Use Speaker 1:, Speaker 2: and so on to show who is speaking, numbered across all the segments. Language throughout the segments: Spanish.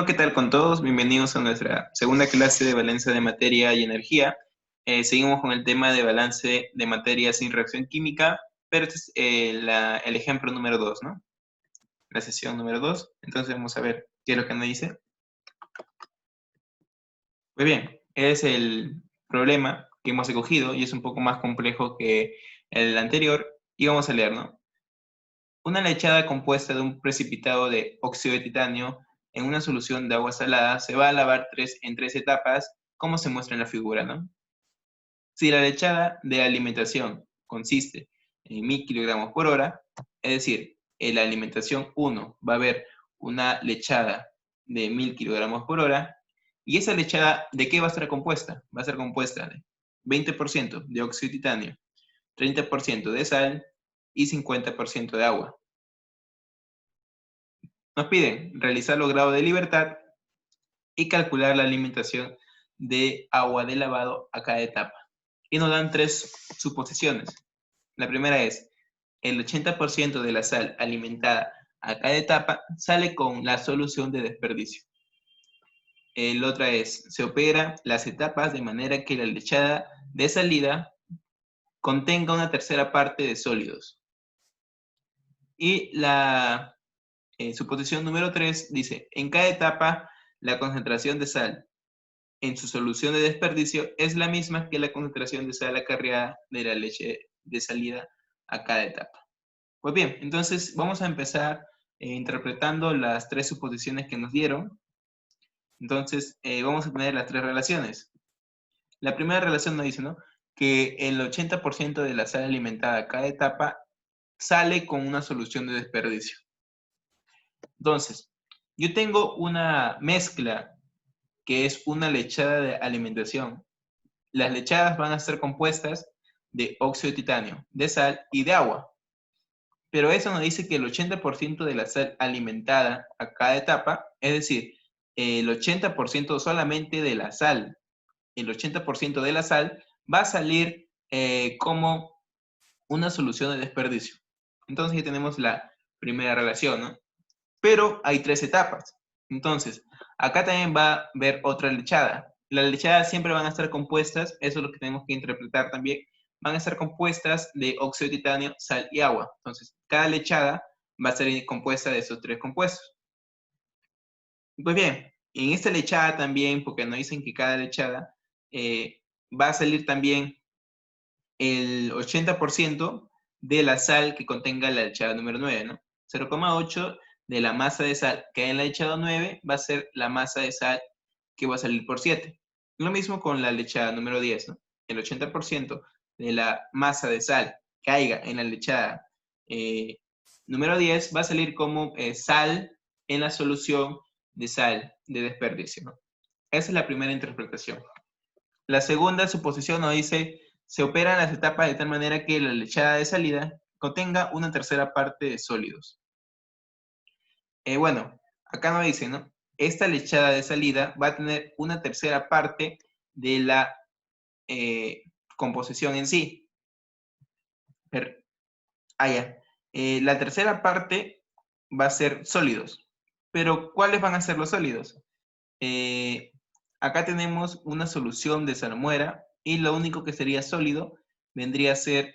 Speaker 1: ¿Qué tal con todos? Bienvenidos a nuestra segunda clase de balance de materia y energía. Seguimos con el tema de balance de materia sin reacción química, pero este es el ejemplo número 2, ¿no? La sesión número 2. Entonces vamos a ver qué es lo que nos dice. Muy bien, es el problema que hemos escogido y es un poco más complejo que el anterior. Y vamos a leer, ¿no? Una lechada compuesta de un precipitado de óxido de titanio en una solución de agua salada se va a lavar en tres etapas, como se muestra en la figura, ¿no? Si la lechada de alimentación consiste en 1000 kilogramos por hora, es decir, en la alimentación 1 va a haber una lechada de 1000 kilogramos por hora, y esa lechada, ¿de qué va a estar compuesta? Va a ser compuesta de 20% de óxido de titanio, 30% de sal y 50% de agua. Nos piden realizar los grados de libertad y calcular la alimentación de agua de lavado a cada etapa. Y nos dan tres suposiciones. La primera es, el 80% de la sal alimentada a cada etapa sale con la solución de desperdicio. La otra es, se opera las etapas de manera que la lechada de salida contenga una tercera parte de sólidos. Y la suposición número 3 dice, en cada etapa la concentración de sal en su solución de desperdicio es la misma que la concentración de sal acarreada de la leche de salida a cada etapa. Pues bien, entonces vamos a empezar interpretando las tres suposiciones que nos dieron. Entonces vamos a tener las tres relaciones. La primera relación nos dice, ¿no?, que el 80% de la sal alimentada a cada etapa sale con una solución de desperdicio. Entonces, yo tengo una mezcla que es una lechada de alimentación. Las lechadas van a ser compuestas de óxido de titanio, de sal y de agua. Pero eso nos dice que el 80% de la sal alimentada a cada etapa, es decir, el 80% solamente de la sal, el 80% de la sal va a salir como una solución de desperdicio. Entonces ya tenemos la primera relación, ¿no? Pero hay tres etapas. Entonces, acá también va a haber otra lechada. Las lechadas siempre van a estar compuestas, eso es lo que tenemos que interpretar también, van a estar compuestas de óxido de titanio, sal y agua. Entonces, cada lechada va a ser compuesta de esos tres compuestos. Pues bien, en esta lechada también, porque nos dicen que cada lechada va a salir también el 80% de la sal que contenga la lechada número 9, ¿no? 0,8 de la masa de sal que hay en la lechada 9 va a ser la masa de sal que va a salir por 7. Lo mismo con la lechada número 10, ¿no? El 80% de la masa de sal que haya en la lechada número 10 va a salir como sal en la solución de sal de desperdicio, ¿no? Esa es la primera interpretación. La segunda suposición nos dice, se operan las etapas de tal manera que la lechada de salida contenga una tercera parte de sólidos. Bueno, acá nos dice, ¿no? Esta lechada de salida va a tener una tercera parte de la composición en sí. Pero, la tercera parte va a ser sólidos. Pero, ¿cuáles van a ser los sólidos? Acá tenemos una solución de salmuera y lo único que sería sólido vendría a ser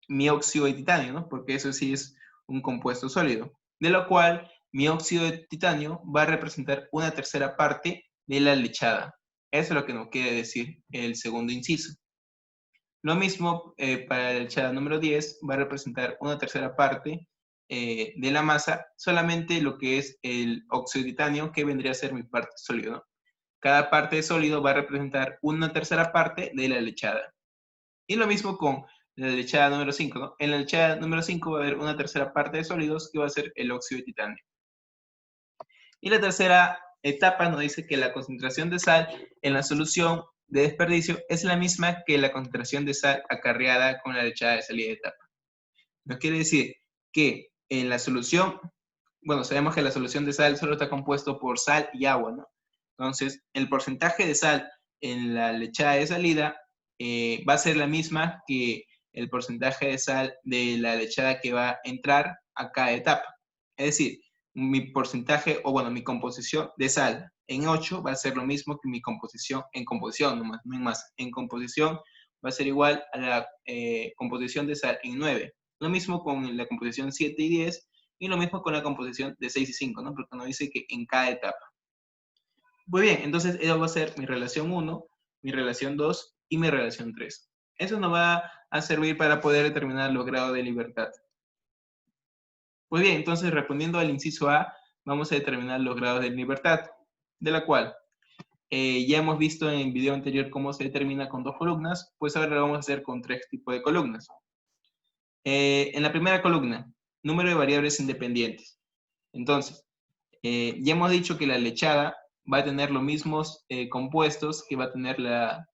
Speaker 1: mi óxido de titanio, ¿no? Porque eso sí es un compuesto sólido, de lo cual mi óxido de titanio va a representar una tercera parte de la lechada. Eso es lo que nos quiere decir el segundo inciso. Lo mismo para la lechada número 10 va a representar una tercera parte de la masa, solamente lo que es el óxido de titanio, que vendría a ser mi parte sólido, ¿no? Cada parte de sólido va a representar una tercera parte de la lechada. Y lo mismo con la lechada número 5, ¿no? En la lechada número 5 va a haber una tercera parte de sólidos que va a ser el óxido de titanio. Y la tercera etapa nos dice que la concentración de sal en la solución de desperdicio es la misma que la concentración de sal acarreada con la lechada de salida de etapa. Nos quiere decir que en la solución, bueno, sabemos que la solución de sal solo está compuesto por sal y agua, ¿no? Entonces, el porcentaje de sal en la lechada de salida va a ser la misma que el porcentaje de sal de la lechada que va a entrar a cada etapa. Es decir, mi porcentaje, o bueno, mi composición de sal en 8 va a ser lo mismo que mi composición en composición, no en masa. En composición va a ser igual a la composición de sal en 9. Lo mismo con la composición 7 y 10, y lo mismo con la composición de 6 y 5, ¿no? Porque nos dice que en cada etapa. Muy bien, entonces esa va a ser mi relación 1, mi relación 2 y mi relación 3. Eso nos va a servir para poder determinar los grados de libertad. Muy bien, entonces respondiendo al inciso A, vamos a determinar los grados de libertad, de la cual ya hemos visto en el video anterior cómo se determina con 2 columnas, pues ahora lo vamos a hacer con 3 tipos de columnas. En la primera columna, número de variables independientes. Entonces, ya hemos dicho que la lechada va a tener los mismos compuestos que va a tener la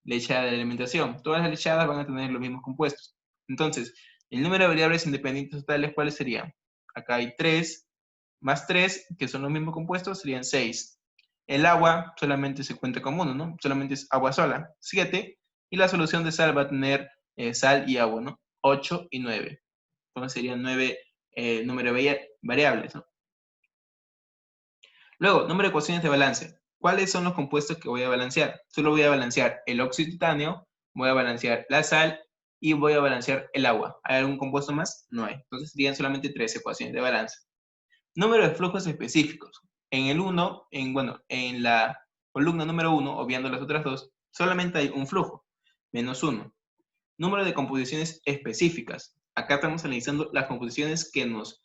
Speaker 1: lechada de alimentación. Todas las lechadas van a tener los mismos compuestos. Entonces, el número de variables independientes totales, ¿cuáles serían? Acá hay 3, más 3, que son los mismos compuestos, serían 6. El agua solamente se cuenta como 1, ¿no? Solamente es agua sola, 7. Y la solución de sal va a tener sal y agua, ¿no? 8 y 9. Entonces serían 9 números de variables, ¿no? Luego, número de ecuaciones de balance. ¿Cuáles son los compuestos que voy a balancear? Solo voy a balancear el óxido de titanio, voy a balancear la sal y voy a balancear el agua. ¿Hay algún compuesto más? No hay. Entonces serían solamente 3 ecuaciones de balance. Número de flujos específicos. En el 1, en la columna número 1, obviando las otras dos, solamente hay un flujo, menos 1. Número de composiciones específicas. Acá estamos analizando las composiciones que nos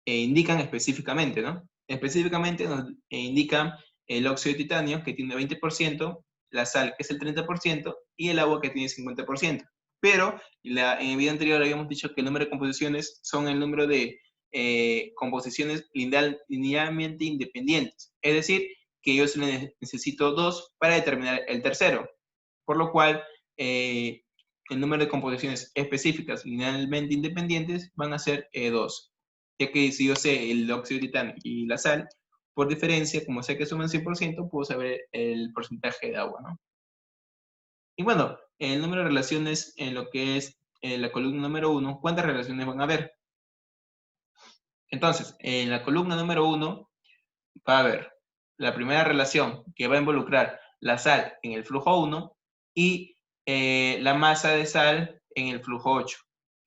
Speaker 1: indican específicamente, ¿no? Específicamente nos indican el óxido de titanio, que tiene 20%, la sal, que es el 30%, y el agua, que tiene 50%. Pero en el video anterior habíamos dicho que el número de composiciones son el número de composiciones linealmente independientes. Es decir, que yo solo necesito 2 para determinar el tercero. Por lo cual, el número de composiciones específicas linealmente independientes van a ser 2. Ya que si yo sé el óxido de titanio y la sal, por diferencia, como sé que suman 100%, puedo saber el porcentaje de agua, ¿no? Y bueno, el número de relaciones en lo que es la columna número 1, ¿cuántas relaciones van a haber? Entonces, en la columna número 1 va a haber la primera relación, que va a involucrar la sal en el flujo 1 y la masa de sal en el flujo 8.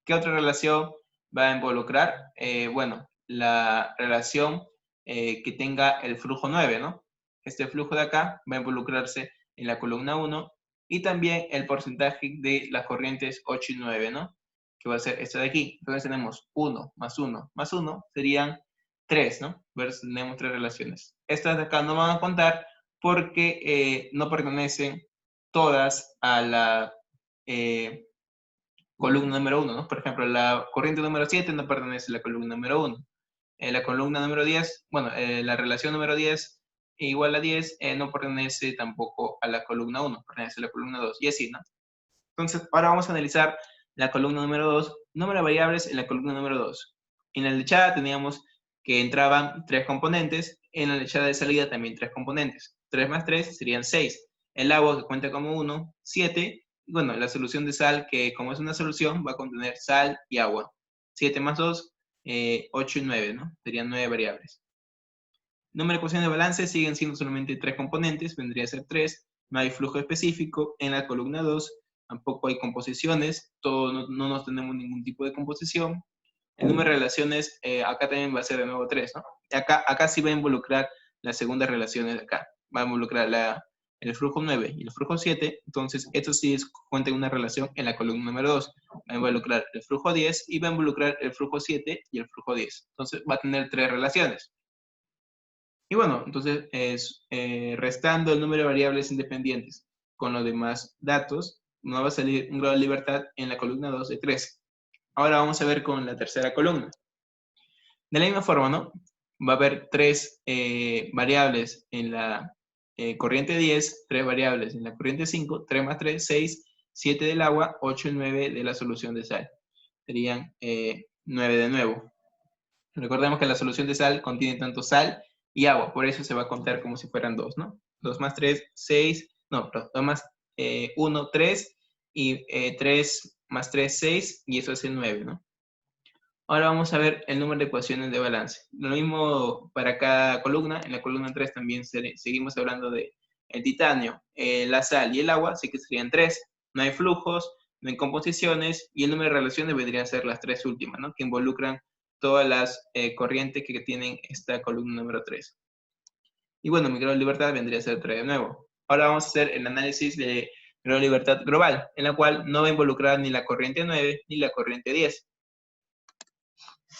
Speaker 1: ¿Qué otra relación va a involucrar? Bueno, la relación que tenga el flujo 9, ¿no? Este flujo de acá va a involucrarse en la columna 1 y también el porcentaje de las corrientes 8 y 9, ¿no? Que va a ser esto de aquí. Entonces tenemos 1 más 1 más 1 serían 3, ¿no? Tenemos 3 relaciones. Estas de acá no van a contar porque no pertenecen todas a la columna número 1, ¿no? Por ejemplo, la corriente número 7 no pertenece a la columna número 1. La columna número 10, bueno, la relación número 10 igual a 10 no pertenece tampoco a la columna 1, pertenece a la columna 2, y así, ¿no? Entonces, ahora vamos a analizar la columna número 2, número de variables en la columna número 2. En la lechada teníamos que entraban 3 componentes, en la lechada de salida también 3 componentes. 3 más 3 serían 6. El agua, que cuenta como 1, 7. Y bueno, la solución de sal, que como es una solución, va a contener sal y agua. 7 más 2, 8 y 9, ¿no? Serían 9 variables. Número de ecuaciones de balance siguen siendo solamente 3 componentes, vendría a ser 3. No hay flujo específico. En la columna 2 tampoco hay composiciones, no nos tenemos ningún tipo de composición. El número de relaciones, acá también va a ser de nuevo 3, ¿no? Acá sí va a involucrar las segundas relaciones de acá. Va a involucrar el flujo 9 y el flujo 7, entonces esto sí cuenta una relación en la columna número 2. Va a involucrar el flujo 10 y va a involucrar el flujo 7 y el flujo 10. Entonces va a tener 3 relaciones. Y bueno, entonces restando el número de variables independientes con los demás datos, nos va a salir un grado de libertad en la columna 2 de 3. Ahora vamos a ver con la tercera columna. De la misma forma, ¿no? Va a haber 3 variables en la corriente 10, 3 variables en la corriente 5, 3 más 3, 6, 7 del agua, 8 y 9 de la solución de sal. Serían 9 de nuevo. Recordemos que la solución de sal contiene tanto sal y agua, por eso se va a contar como si fueran 2, ¿no? 2 más 3, 6, no, 2 más 1, 3, y 3 más 3, 6, y eso es el 9, ¿no? Ahora vamos a ver el número de ecuaciones de balance. Lo mismo para cada columna. En la columna 3 también seguimos hablando de el titanio, la sal y el agua, así que serían 3. No hay flujos, no hay composiciones, y el número de relaciones vendrían a ser las 3 últimas, ¿no? Que involucran todas las corrientes que tienen esta columna número 3. Y bueno, mi grado de libertad vendría a ser 3 de nuevo. Ahora vamos a hacer el análisis de grado de libertad global, en la cual no va a involucrar ni la corriente 9 ni la corriente 10.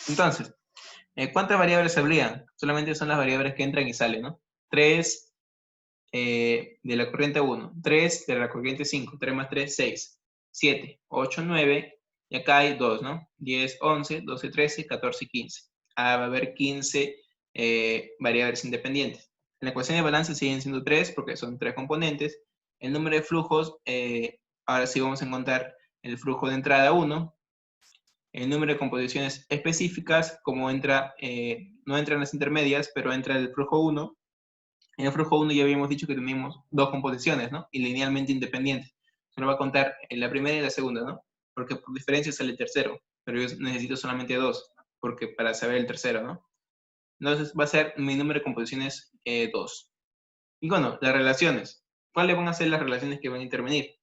Speaker 1: Entonces, ¿cuántas variables habrían? Solamente son las variables que entran y salen, ¿no? 3 de la corriente 1, 3 de la corriente 5, 3 más 3, 6, 7, 8, 9, y acá hay 2, ¿no? 10, 11, 12, 13, 14 y 15. Va a haber 15 variables independientes. En la ecuación de balance siguen siendo 3 porque son 3 componentes. El número de flujos, ahora sí vamos a encontrar el flujo de entrada 1, el número de composiciones específicas, como entra, no entran las intermedias, pero entra el flujo 1. En el flujo 1 ya habíamos dicho que tenemos 2 composiciones, ¿no? Y linealmente independientes. Solo va a contar en la primera y la segunda, ¿no? Porque por diferencia sale el tercero, pero yo necesito solamente 2, porque para saber el tercero, ¿no? Entonces va a ser mi número de composiciones 2. Y bueno, las relaciones. ¿Cuáles van a ser las relaciones que van a intervenir?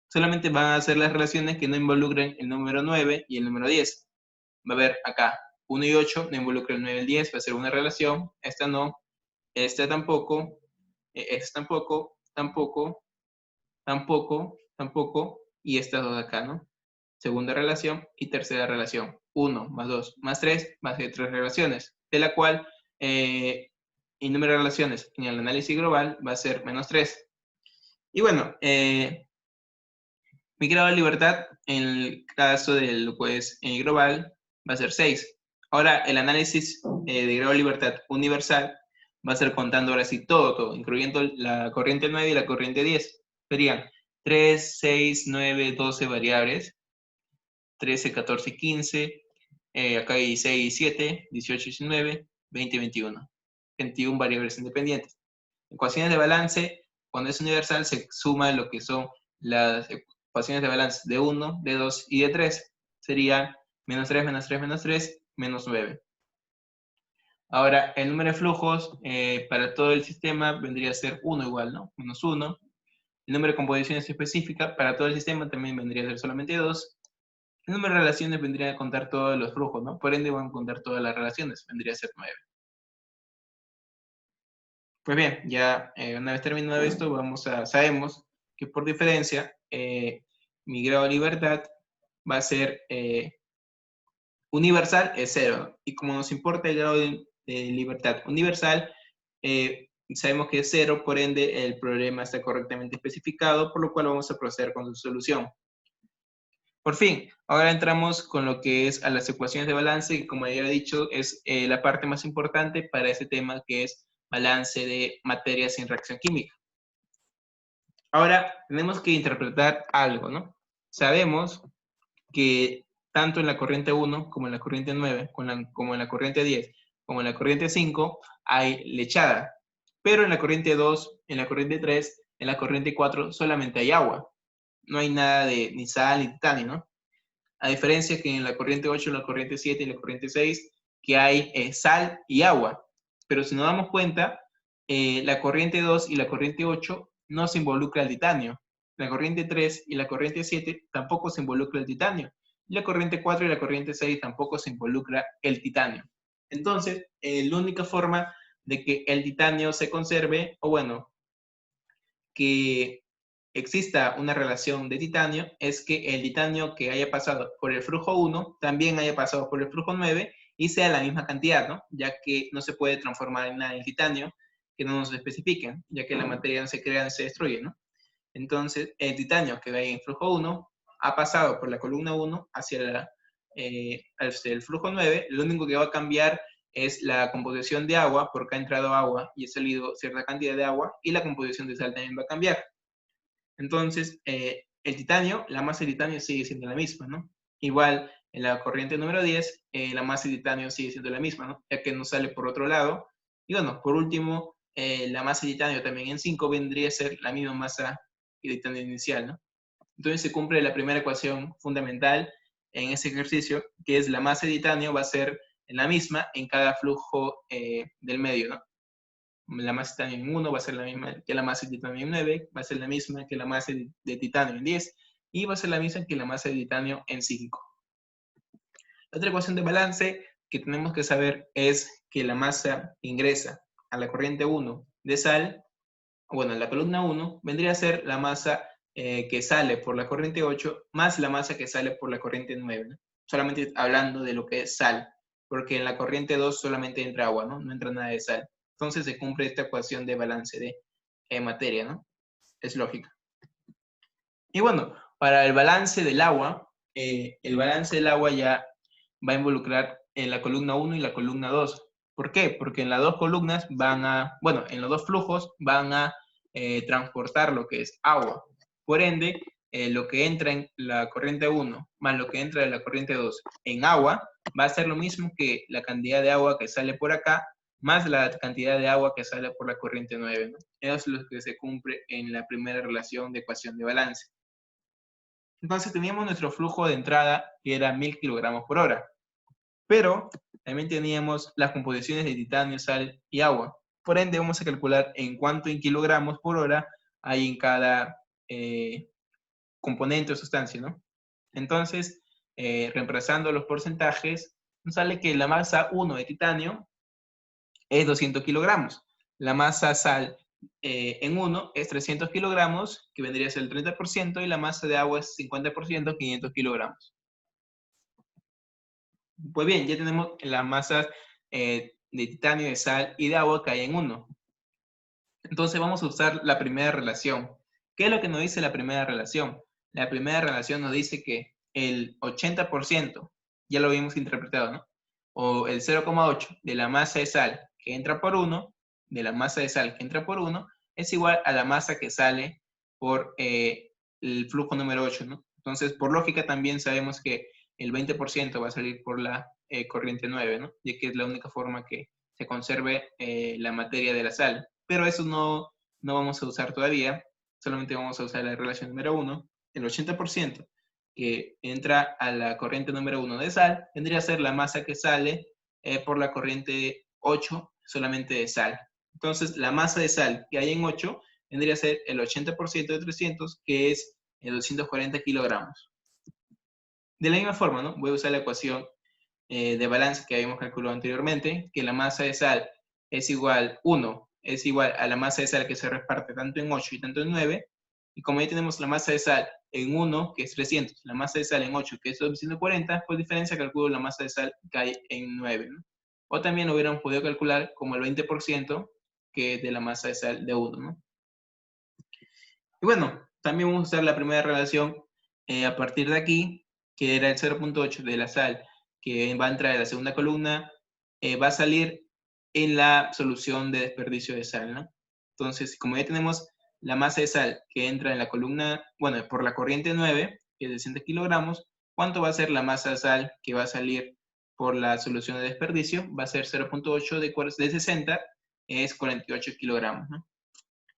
Speaker 1: Solamente van a ser las relaciones que no involucren el número 9 y el número 10. Va a haber acá 1 y 8, no involucra el 9 y el 10, va a ser una relación. Esta no, esta tampoco, esta tampoco, tampoco, tampoco, tampoco, y estas dos acá, ¿no? Segunda relación y tercera relación. 1 más 2 más 3 va a ser 3 relaciones, de la cual el número de relaciones en el análisis global va a ser menos 3. Y bueno, mi grado de libertad en el caso del juez global va a ser 6. Ahora, el análisis de grado de libertad universal va a ser contando ahora sí todo, incluyendo la corriente 9 y la corriente 10. Serían 3, 6, 9, 12 variables, 13, 14, 15, acá hay 6, 7, 18, 19, 20, 21. 21 variables independientes. Ecuaciones de balance, cuando es universal, se suma lo que son las ecuaciones de balance de 1, de 2 y de 3. Sería menos 3, menos 3, menos 3, menos 9. Ahora, el número de flujos para todo el sistema vendría a ser 1 igual, ¿no? Menos 1. El número de composiciones específicas para todo el sistema también vendría a ser solamente 2. El número de relaciones vendría a contar todos los flujos, ¿no? Por ende van a contar todas las relaciones, vendría a ser 9. Pues bien, ya una vez terminado esto, sabemos que por diferencia, mi grado de libertad va a ser universal, es 0. Y como nos importa el grado de libertad universal, sabemos que es 0, por ende el problema está correctamente especificado, por lo cual vamos a proceder con su solución. Por fin, ahora entramos con lo que es a las ecuaciones de balance, que como ya he dicho, es la parte más importante para este tema, que es balance de materias sin reacción química. Ahora, tenemos que interpretar algo, ¿no? Sabemos que tanto en la corriente 1, como en la corriente 9, como en la corriente 10, como en la corriente 5, hay lechada. Pero en la corriente 2, en la corriente 3, en la corriente 4, solamente hay agua. No hay nada de ni sal ni titanio, ¿no? A diferencia que en la corriente 8, la corriente 7 y la corriente 6, que hay sal y agua. Pero si nos damos cuenta, la corriente 2 y la corriente 8 no se involucra el titanio. La corriente 3 y la corriente 7 tampoco se involucra el titanio. Y la corriente 4 y la corriente 6 tampoco se involucra el titanio. Entonces, la única forma de que el titanio se conserve, o bueno, que exista una relación de titanio, es que el titanio que haya pasado por el flujo 1 también haya pasado por el flujo 9 y sea la misma cantidad, ¿no? Ya que no se puede transformar en nada en titanio que no nos especifiquen, ya que la materia no se crea ni se destruye, ¿no? Entonces, el titanio que va en flujo 1 ha pasado por la columna 1 hacia el flujo 9, lo único que va a cambiar es la composición de agua, porque ha entrado agua y ha salido cierta cantidad de agua, y la composición de sal también va a cambiar. Entonces, el titanio, la masa de titanio sigue siendo la misma, ¿no? Igual, en la corriente número 10, la masa de titanio sigue siendo la misma, ¿no? Ya que no sale por otro lado. Y bueno, por último, la masa de titanio también en 5 vendría a ser la misma masa de titanio inicial, ¿no? Entonces se cumple la primera ecuación fundamental en ese ejercicio, que es la masa de titanio va a ser la misma en cada flujo del medio, ¿no? La masa de titanio en 1 va a ser la misma que la masa de titanio en 9, va a ser la misma que la masa de titanio en 10, y va a ser la misma que la masa de titanio en 5. La otra ecuación de balance que tenemos que saber es que la masa que ingresa a la corriente 1 de sal, bueno, en la columna 1, vendría a ser la masa que sale por la corriente 8 más la masa que sale por la corriente 9, ¿no? Solamente hablando de lo que es sal, porque en la corriente 2 solamente entra agua, ¿no? No entra nada de sal. Entonces se cumple esta ecuación de balance de materia, ¿no? Es lógica. Y bueno, para el balance del agua ya va a involucrar en la columna 1 y la columna 2. ¿Por qué? Porque en las dos columnas en los dos flujos van a transportar lo que es agua. Por ende, lo que entra en la corriente 1 más lo que entra en la corriente 2 en agua va a ser lo mismo que la cantidad de agua que sale por acá más la cantidad de agua que sale por la corriente 9, ¿no? Eso es lo que se cumple en la primera relación de ecuación de balance. Entonces teníamos nuestro flujo de entrada que era 1000 kilogramos por hora. Pero también teníamos las composiciones de titanio, sal y agua. Por ende, vamos a calcular en cuánto en kilogramos por hora hay en cada componente o sustancia, ¿no? Entonces, reemplazando los porcentajes, nos sale que la masa 1 de titanio es 200 kilogramos. La masa sal en 1 es 300 kilogramos, que vendría a ser el 30%, y la masa de agua es 50%, 500 kilogramos. Pues bien, ya tenemos las masas de titanio, de sal y de agua que hay en 1. Entonces vamos a usar la primera relación. ¿Qué es lo que nos dice la primera relación? La primera relación nos dice que el 80%, ya lo habíamos interpretado, ¿no? O el 0,8 de la masa de sal que entra por 1, de la masa de sal que entra por 1, es igual a la masa que sale por el flujo número 8, ¿no? Entonces, por lógica también sabemos que el 20% va a salir por la corriente 9, ¿no? Ya que es la única forma que se conserve la materia de la sal. Pero eso no vamos a usar todavía, solamente vamos a usar la relación número 1. El 80% que entra a la corriente número 1 de sal vendría a ser la masa que sale por la corriente 8 solamente de sal. Entonces, la masa de sal que hay en 8 vendría a ser el 80% de 300, que es 240 kilogramos. De la misma forma, ¿no? Voy a usar la ecuación de balance que habíamos calculado anteriormente, que la masa de sal es igual, 1, es igual a la masa de sal que se reparte tanto en 8 y tanto en 9, y como ya tenemos la masa de sal en 1, que es 300, la masa de sal en 8, que es 240, por diferencia calculo la masa de sal que hay en 9, ¿no? O también lo hubiéramos podido calcular como el 20% que es de la masa de sal de 1, ¿no? Y bueno, también vamos a usar la primera relación a partir de aquí, que era el 0,8 de la sal, que va a entrar en la segunda columna, va a salir en la solución de desperdicio de sal, ¿no? Entonces, como ya tenemos la masa de sal que entra en la columna, bueno, por la corriente 9, que es de 60 kilogramos, ¿cuánto va a ser la masa de sal que va a salir por la solución de desperdicio? Va a ser 0,8 de 60, es 48 kilogramos, ¿no?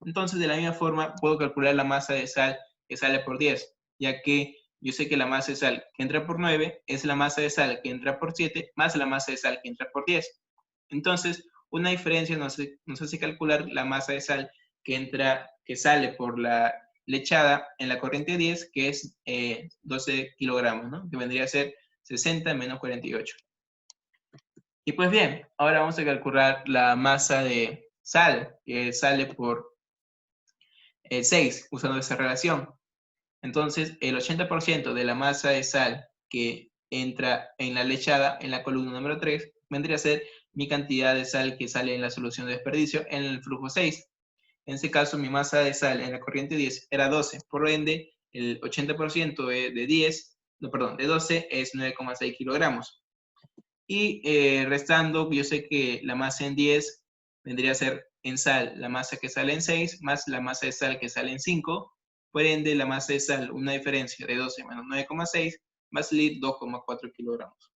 Speaker 1: Entonces, de la misma forma, puedo calcular la masa de sal que sale por 10, ya que yo sé que la masa de sal que entra por 9 es la masa de sal que entra por 7 más la masa de sal que entra por 10. Entonces, una diferencia nos hace calcular la masa de sal que sale por la lechada en la corriente 10, que es 12 kilogramos, ¿no? Que vendría a ser 60 menos 48. Y pues bien, ahora vamos a calcular la masa de sal que sale por 6, usando esa relación. Entonces, el 80% de la masa de sal que entra en la lechada, en la columna número 3, vendría a ser mi cantidad de sal que sale en la solución de desperdicio en el flujo 6. En este caso, mi masa de sal en la corriente 10 era 12. Por ende, el 80% de 12 es 9,6 kilogramos. Y restando, yo sé que la masa en 10 vendría a ser en sal la masa que sale en 6 más la masa de sal que sale en 5. Por ende, la masa de sal, una diferencia de 12 menos 9,6, va a salir 2,4 kilogramos.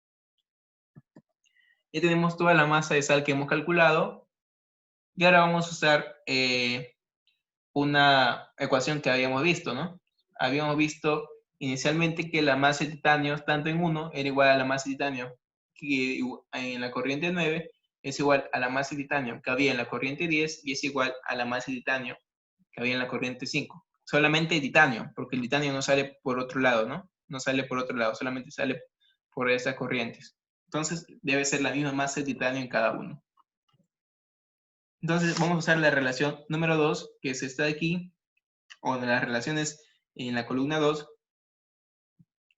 Speaker 1: Ya tenemos toda la masa de sal que hemos calculado. Y ahora vamos a usar una ecuación que habíamos visto, ¿no? Habíamos visto inicialmente que la masa de titanio, tanto en 1, era igual a la masa de titanio que en la corriente 9, es igual a la masa de titanio que había en la corriente 10 y es igual a la masa de titanio que había en la corriente 5. Solamente titanio, porque el titanio no sale por otro lado, ¿no? No sale por otro lado, solamente sale por esas corrientes. Entonces, debe ser la misma masa de titanio en cada uno. Entonces, vamos a usar la relación número 2, que es esta de aquí, o de las relaciones en la columna 2,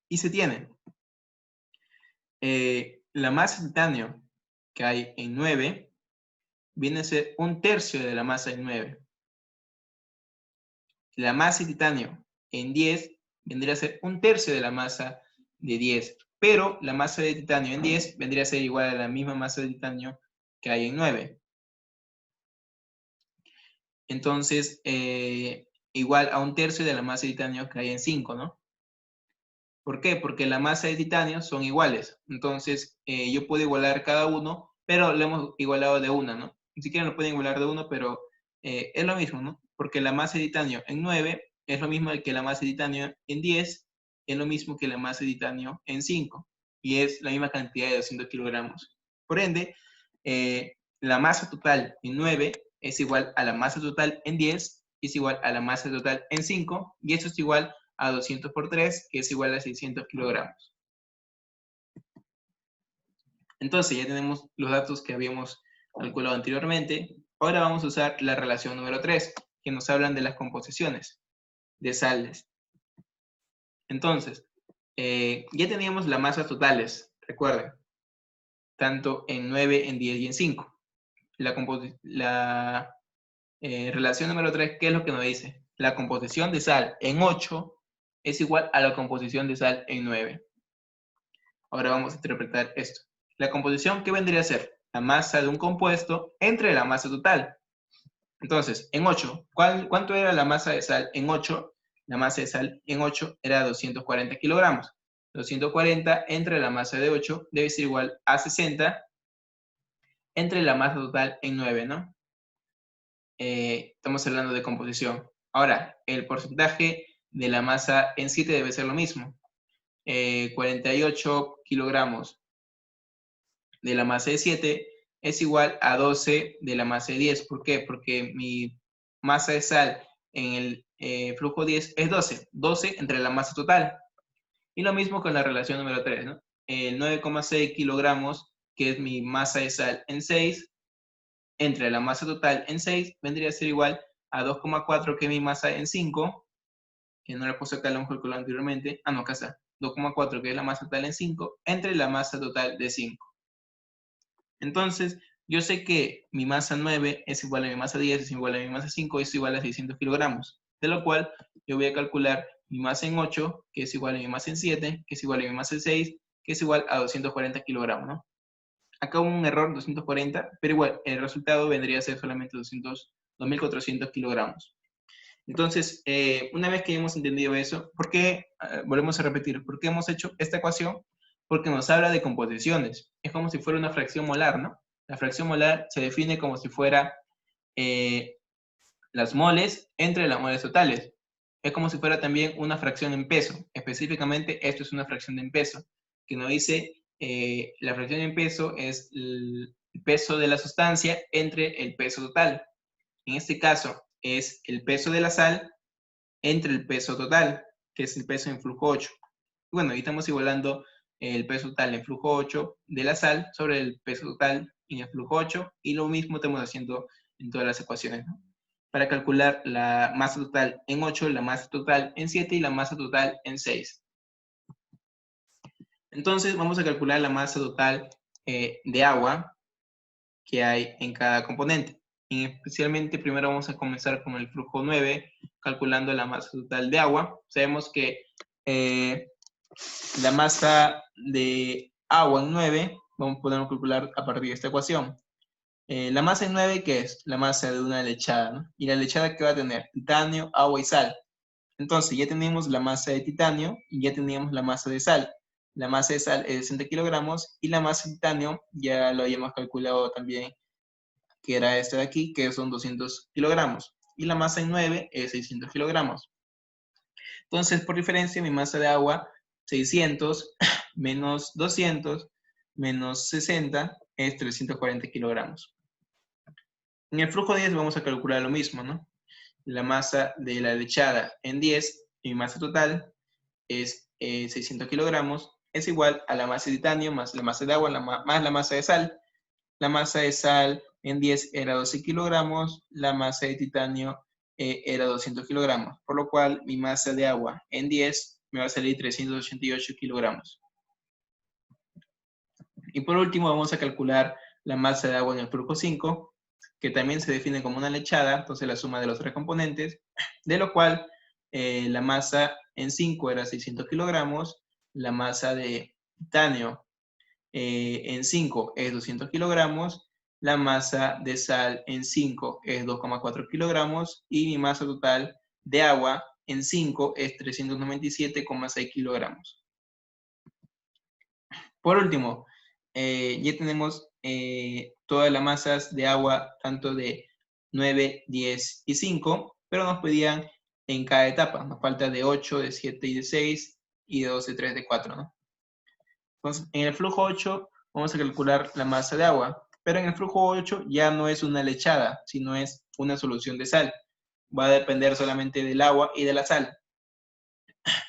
Speaker 1: y se tiene la masa de titanio que hay en 9 viene a ser 1/3 de la masa en 9. La masa de titanio en 10 vendría a ser 1/3 de la masa de 10, pero la masa de titanio en 10 vendría a ser igual a la misma masa de titanio que hay en 9. Entonces, igual a 1/3 de la masa de titanio que hay en 5, ¿no? ¿Por qué? Porque la masa de titanio son iguales. Entonces, yo puedo igualar cada uno, pero lo hemos igualado de una, ¿no? Ni siquiera lo pueden igualar de uno, pero es lo mismo, ¿no? Porque la masa de titanio en 9 es lo mismo que la masa de titanio en 10, es lo mismo que la masa de titanio en 5, y es la misma cantidad de 200 kilogramos. Por ende, la masa total en 9 es igual a la masa total en 10, es igual a la masa total en 5, y eso es igual a 200 por 3, que es igual a 600 kilogramos. Entonces ya tenemos los datos que habíamos calculado anteriormente. Ahora vamos a usar la relación número 3, que nos hablan de las composiciones de sales. Entonces, ya teníamos las masas totales, recuerden, tanto en 9, en 10 y en 5. La relación número 3, ¿qué es lo que nos dice? La composición de sal en 8 es igual a la composición de sal en 9. Ahora vamos a interpretar esto. La composición, ¿qué vendría a ser? La masa de un compuesto entre la masa total. Entonces, en 8, ¿cuánto era la masa de sal en 8? La masa de sal en 8 era 240 kilogramos. 240 entre la masa de 8 debe ser igual a 60 entre la masa total en 9, ¿no? Estamos hablando de composición. Ahora, el porcentaje de la masa en 7 debe ser lo mismo. 48 kilogramos de la masa de 7 es igual a 12 de la masa de 10. ¿Por qué? Porque mi masa de sal en el flujo 10 es 12. 12 entre la masa total. Y lo mismo con la relación número 3, ¿no? El 9,6 kilogramos, que es mi masa de sal en 6, entre la masa total en 6, vendría a ser igual a 2,4, que es mi masa en 5, que no la puse acá, lo hemos calculado anteriormente. No, acá está. 2,4, que es la masa total en 5, entre la masa total de 5. Entonces, yo sé que mi masa 9 es igual a mi masa 10, es igual a mi masa 5, es igual a 600 kilogramos. De lo cual, yo voy a calcular mi masa en 8, que es igual a mi masa en 7, que es igual a mi masa en 6, que es igual a 240 kilogramos, ¿no? Acá hubo un error, 240, pero igual, el resultado vendría a ser solamente 2.400 kilogramos. Entonces, una vez que hemos entendido eso, ¿por qué, volvemos a repetir, por qué hemos hecho esta ecuación? Porque nos habla de composiciones. Es como si fuera una fracción molar, ¿no? La fracción molar se define como si fuera las moles entre las moles totales. Es como si fuera también una fracción en peso. Específicamente, esto es una fracción en peso, que nos dice, la fracción en peso es el peso de la sustancia entre el peso total. En este caso, es el peso de la sal entre el peso total, que es el peso en flujo 8. Bueno, ahí estamos igualando el peso total en flujo 8 de la sal sobre el peso total en el flujo 8, y lo mismo estamos haciendo en todas las ecuaciones, ¿no? Para calcular la masa total en 8, la masa total en 7 y la masa total en 6. Entonces vamos a calcular la masa total de agua que hay en cada componente. Y especialmente primero vamos a comenzar con el flujo 9, calculando la masa total de agua. Sabemos que la masa de agua en 9, podemos calcular a partir de esta ecuación. La masa en 9, ¿qué es? La masa de una lechada, ¿no? Y la lechada, ¿qué va a tener? Titanio, agua y sal. Entonces ya tenemos la masa de titanio y ya teníamos la masa de sal. La masa de sal es 60 kilogramos y la masa de titanio ya lo habíamos calculado también, que era esta de aquí, que son 200 kilogramos. Y la masa en 9 es 600 kilogramos. Entonces, por diferencia, mi masa de agua, 600 menos 200 menos 60 es 340 kilogramos. En el flujo 10 vamos a calcular lo mismo, ¿no? La masa de la lechada en 10, y mi masa total es 600 kilogramos, es igual a la masa de titanio más la masa de agua más la masa de sal. La masa de sal en 10 era 12 kilogramos, la masa de titanio era 200 kilogramos, por lo cual mi masa de agua en 10 me va a salir 388 kilogramos. Y por último vamos a calcular la masa de agua en el flujo 5, que también se define como una lechada, entonces la suma de los tres componentes, de lo cual la masa en 5 era 600 kilogramos, la masa de titanio en 5 es 200 kilogramos, la masa de sal en 5 es 2,4 kilogramos y mi masa total de agua en 5 es 397,6 kilogramos. Por último, ya tenemos todas las masas de agua, tanto de 9, 10 y 5, pero nos pedían en cada etapa. Nos falta de 8, de 7 y de 6, y de 2, de 3, de 4, ¿no? Entonces, en el flujo 8 vamos a calcular la masa de agua, pero en el flujo 8 ya no es una lechada, sino es una solución de sal. Va a depender solamente del agua y de la sal.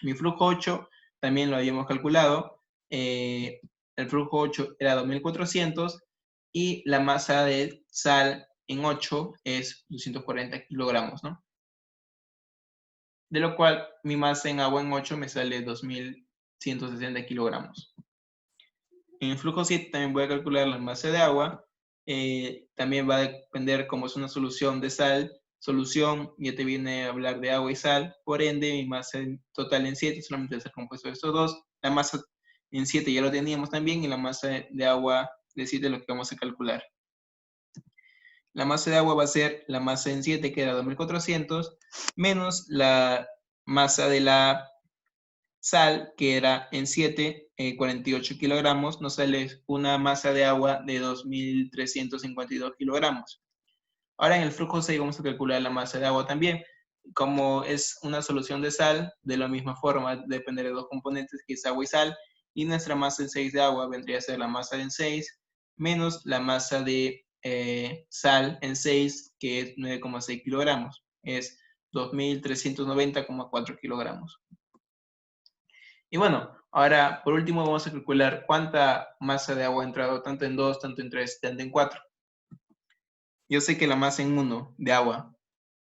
Speaker 1: Mi flujo 8 también lo habíamos calculado. El flujo 8 era 2400 y la masa de sal en 8 es 240 kilogramos, ¿no? De lo cual mi masa en agua en 8 me sale 2160 kilogramos. En el flujo 7 también voy a calcular la masa de agua. También va a depender, como es una solución de sal, solución, ya te viene a hablar de agua y sal, por ende mi masa total en 7 solamente es el compuesto de estos dos. La masa en 7 ya lo teníamos también, y la masa de agua de 7 es lo que vamos a calcular. La masa de agua va a ser la masa en 7, que era 2400, menos la masa de la sal, que era en 7, 48 kilogramos, nos sale una masa de agua de 2352 kilogramos. Ahora en el flujo 6 vamos a calcular la masa de agua también. Como es una solución de sal, de la misma forma depende de dos componentes, que es agua y sal, y nuestra masa en 6 de agua vendría a ser la masa en 6 menos la masa de sal en 6, que es 9,6 kilogramos, es 2390,4 kilogramos. Y bueno, ahora por último vamos a calcular cuánta masa de agua ha entrado tanto en 2, tanto en 3, tanto en 4. Yo sé que la masa en 1 de agua,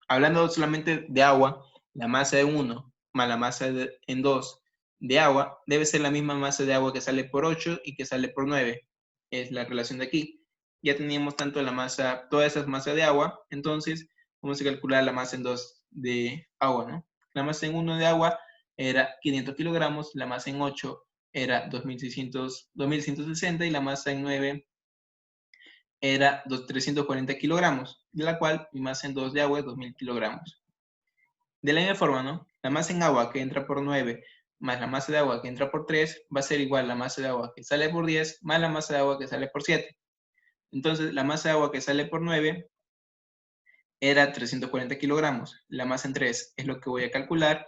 Speaker 1: hablando solamente de agua, la masa de 1 más la masa en 2 de agua debe ser la misma masa de agua que sale por 8 y que sale por 9. Es la relación de aquí. Ya teníamos tanto la masa, todas esas masas de agua, entonces vamos a calcular la masa en 2 de agua, ¿no? La masa en 1 de agua era 500 kilogramos, la masa en 8 era 2160 y la masa en 9 era 340 kilogramos, de la cual mi masa en 2 de agua es 2000 kilogramos. De la misma forma, ¿no? La masa en agua que entra por 9 más la masa de agua que entra por 3 va a ser igual a la masa de agua que sale por 10 más la masa de agua que sale por 7. Entonces, la masa de agua que sale por 9 era 340 kilogramos. La masa en 3 es lo que voy a calcular,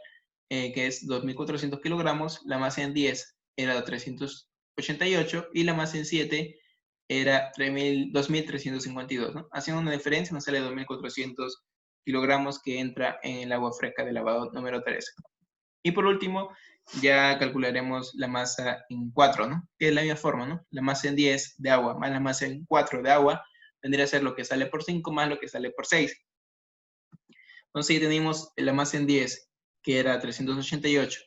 Speaker 1: que es 2400 kilogramos. La masa en 10 era 388 y la masa en 7 era 2352, ¿no? Haciendo una diferencia nos sale 2400 kilogramos que entra en el agua fresca de lavado número 3. Y por último, ya calcularemos la masa en 4, ¿no? Que es la misma forma, ¿no? La masa en 10 de agua más la masa en 4 de agua vendría a ser lo que sale por 5 más lo que sale por 6. Entonces ya tenemos la masa en 10, que era 388,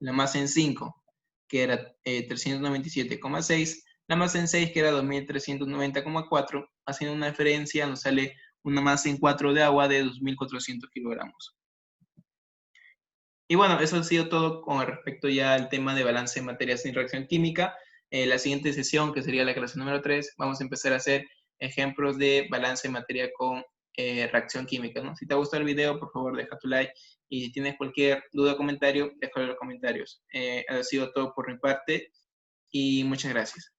Speaker 1: la masa en 5, que era 397,6, la masa en 6, que era 2390,4, haciendo una diferencia nos sale una masa en 4 de agua de 2400 kilogramos. Y bueno, eso ha sido todo con respecto ya al tema de balance de materias en reacción química. La siguiente sesión, que sería la clase número 3, vamos a empezar a hacer ejemplos de balance de materia con reacción química, ¿no? Si te ha gustado el video, por favor, deja tu like. Y si tienes cualquier duda o comentario, déjalo en los comentarios. Ha sido todo por mi parte y muchas gracias.